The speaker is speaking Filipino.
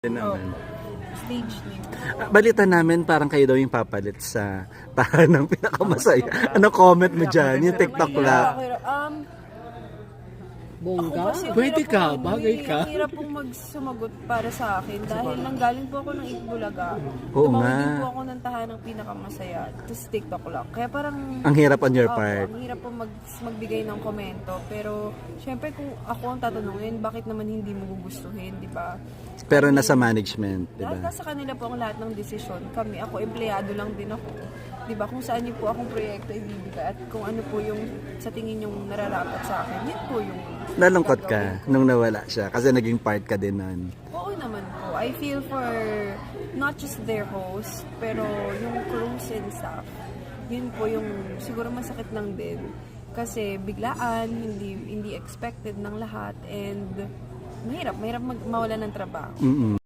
Yun naman. Stage name. Balita namin parang kayo daw yung papalit sa tahanang pinakamasaya. Ano comment mo dyan? Yung TikTok lang. Bongga? Pwede ka, bagay ka. Ang hirap pong magsumagot para sa akin dahil nanggaling po ako ng Itbulaga. Oo Tumawag nga. din po ako ng tahanang pinakamasaya. Tapos TikTok lang. Kaya parang... Ang hirap on your Opo, part. ang hirap po magbigay ng komento. Pero, syempre kung ako ang tatanungin, bakit naman hindi mo gugustuhin, di ba? Pero nasa management, di Lahat ba? nasa kanila po ang lahat ng desisyon. Kami, ako, empleyado lang din ako. Di ba? Kung saan niyo po akong proyekto ibibigay at kung ano po yung sa tingin yung nararapat sa akin, yun po yung... Nalungkot ka nung nawala siya kasi naging part ka din nun. Oo naman po. I feel for not just their host, pero yung crews and staff. Yun po yung siguro masakit lang din. Kasi biglaan, hindi expected ng lahat and mahirap mawala ng trabaho. Mm-mm.